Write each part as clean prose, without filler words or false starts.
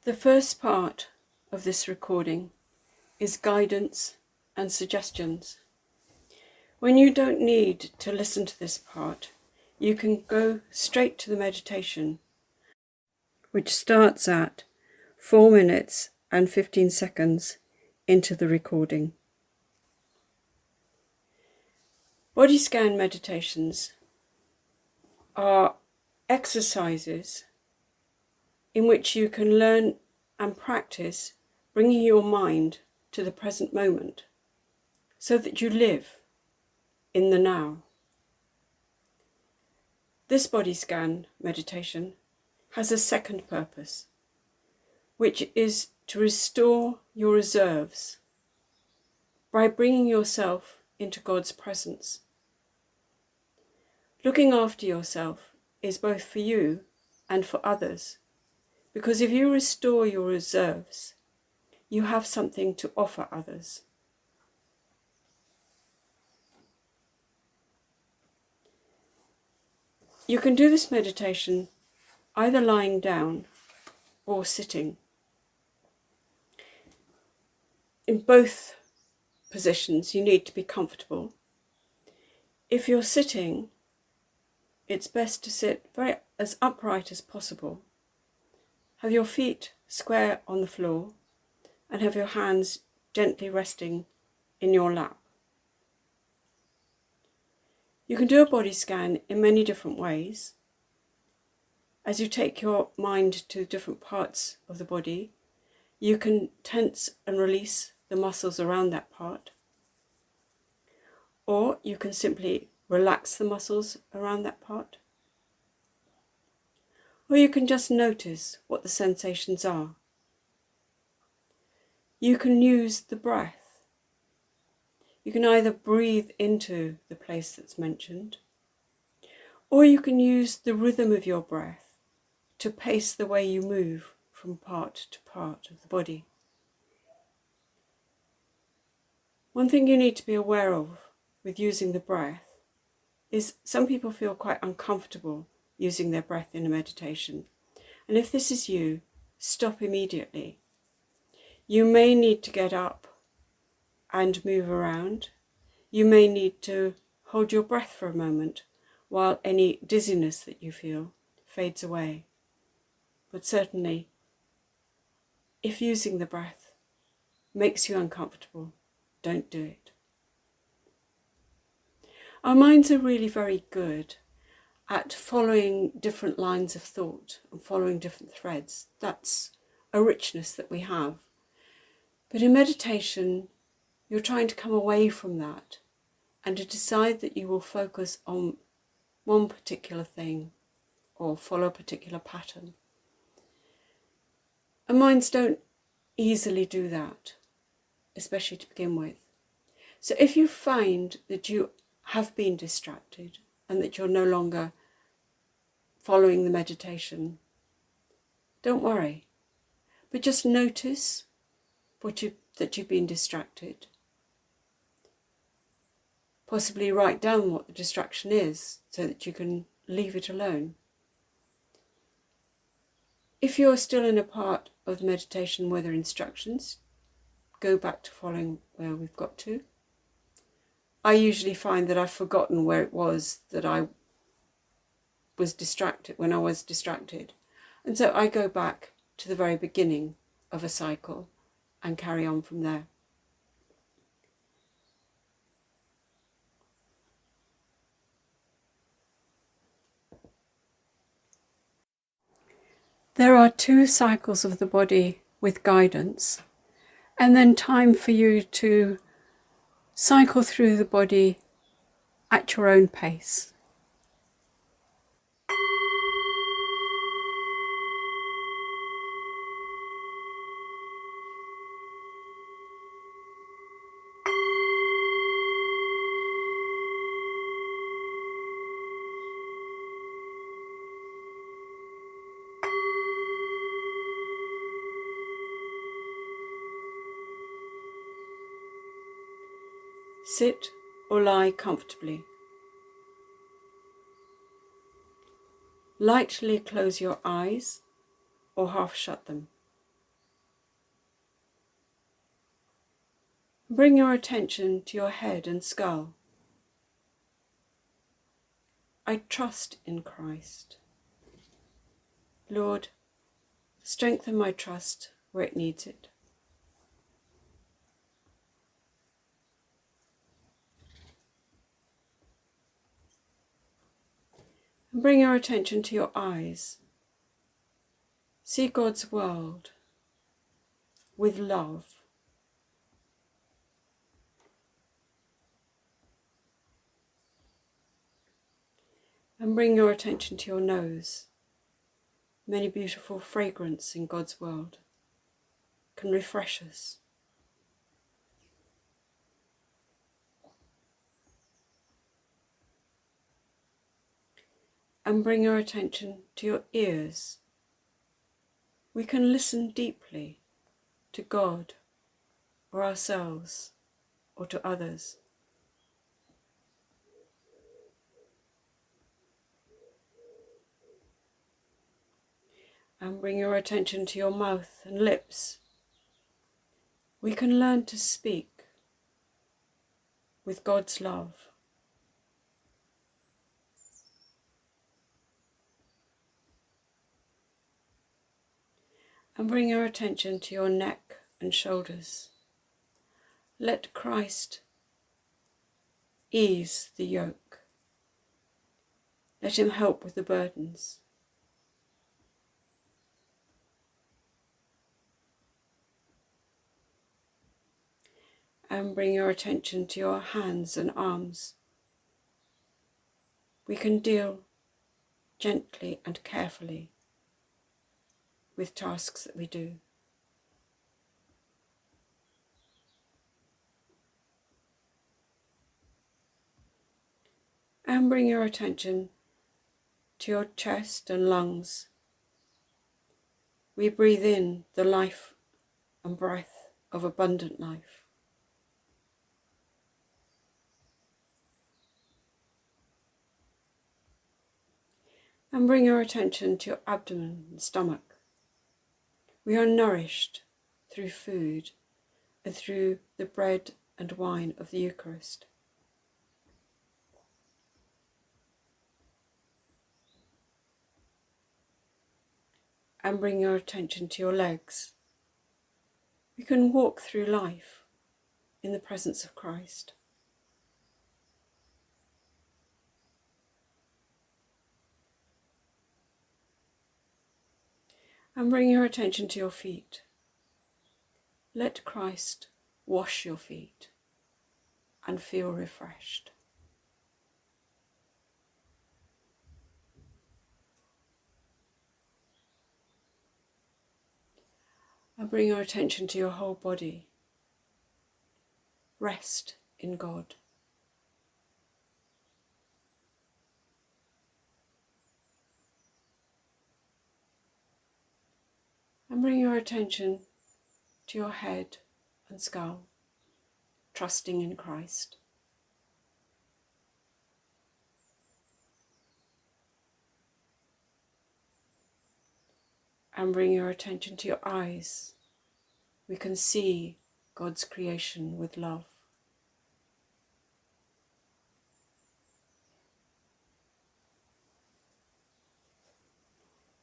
The first part of this recording is guidance and suggestions. When you don't need to listen to this part, you can go straight to the meditation, which starts at 4 minutes and 15 seconds into the recording. Body scan meditations are exercises in which you can learn and practice bringing your mind to the present moment so that you live in the now. This body scan meditation has a second purpose, which is to restore your reserves by bringing yourself into God's presence. Looking after yourself is both for you and for others, because if you restore your reserves, you have something to offer others. You can do this meditation either lying down or sitting. In both positions, you need to be comfortable. If you're sitting, it's best to sit as upright as possible. Have your feet square on the floor and have your hands gently resting in your lap. You can do a body scan in many different ways. As you take your mind to different parts of the body, you can tense and release the muscles around that part. Or you can simply relax the muscles around that part. Or you can just notice what the sensations are. You can use the breath. You can either breathe into the place that's mentioned, or you can use the rhythm of your breath to pace the way you move from part to part of the body. One thing you need to be aware of with using the breath is some people feel quite uncomfortable using their breath in a meditation. And if this is you, stop immediately. You may need to get up and move around. You may need to hold your breath for a moment while any dizziness that you feel fades away. But certainly, if using the breath makes you uncomfortable, don't do it. Our minds are really very good at following different lines of thought and following different threads. That's a richness that we have. But in meditation, you're trying to come away from that and to decide that you will focus on one particular thing or follow a particular pattern. And minds don't easily do that, especially to begin with. So if you find that you have been distracted and that you're no longer following the meditation, don't worry, but just notice that you've been distracted. Possibly write down what the distraction is so that you can leave it alone. If you're still in a part of the meditation where there are instructions, go back to following where we've got to. I usually find that I've forgotten where it was that I was distracted, when I was distracted. And so I go back to the very beginning of a cycle and carry on from there. There are 2 cycles of the body with guidance, and then time for you to cycle through the body at your own pace. Sit or lie comfortably. Lightly close your eyes or half shut them. Bring your attention to your head and skull. I trust in Christ. Lord, strengthen my trust where it needs it. And bring your attention to your eyes. See God's world with love. And bring your attention to your nose. Many beautiful fragrance in God's world can refresh us. And bring your attention to your ears. We can listen deeply to God or ourselves or to others. And bring your attention to your mouth and lips. We can learn to speak with God's love. And bring your attention to your neck and shoulders. Let Christ ease the yoke. Let him help with the burdens. And bring your attention to your hands and arms. We can deal gently and carefully with tasks that we do. And bring your attention to your chest and lungs. We breathe in the life and breath of abundant life. And bring your attention to your abdomen and stomach. We are nourished through food and through the bread and wine of the Eucharist. And bring your attention to your legs. We can walk through life in the presence of Christ. And bring your attention to your feet. Let Christ wash your feet and feel refreshed. And bring your attention to your whole body. Rest in God. And bring your attention to your head and skull, trusting in Christ. And bring your attention to your eyes. We can see God's creation with love.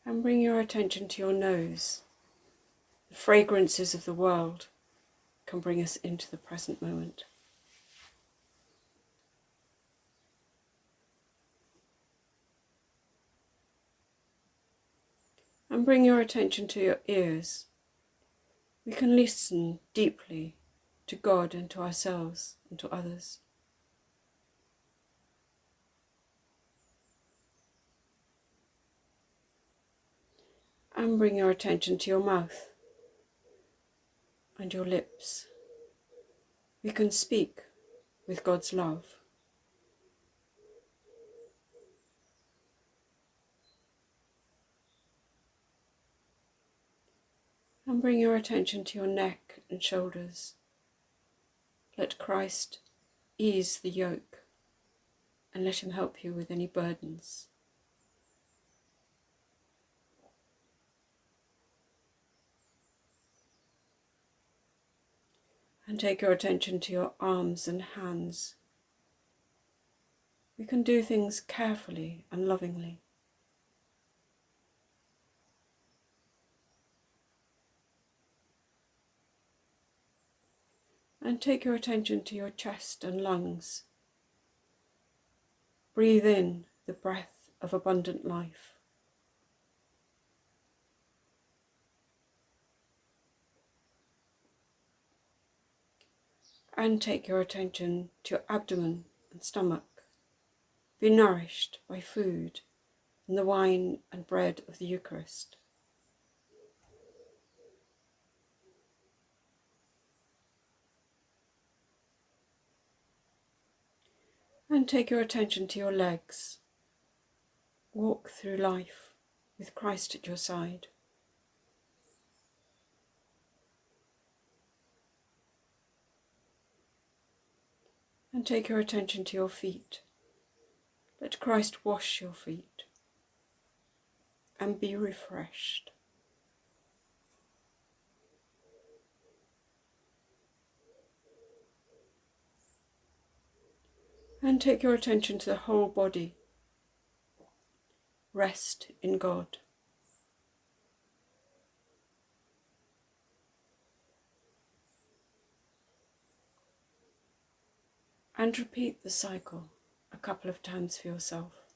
And bring your attention to your nose. The fragrances of the world can bring us into the present moment. And bring your attention to your ears. We can listen deeply to God and to ourselves and to others. And bring your attention to your mouth and your lips. We can speak with God's love. And bring your attention to your neck and shoulders. Let Christ ease the yoke and let him help you with any burdens. And take your attention to your arms and hands. We can do things carefully and lovingly. And take your attention to your chest and lungs. Breathe in the breath of abundant life. And take your attention to your abdomen and stomach. Be nourished by food and the wine and bread of the Eucharist. And take your attention to your legs. Walk through life with Christ at your side. And take your attention to your feet. Let Christ wash your feet and be refreshed. And take your attention to the whole body. Rest in God. And repeat the cycle a couple of times for yourself.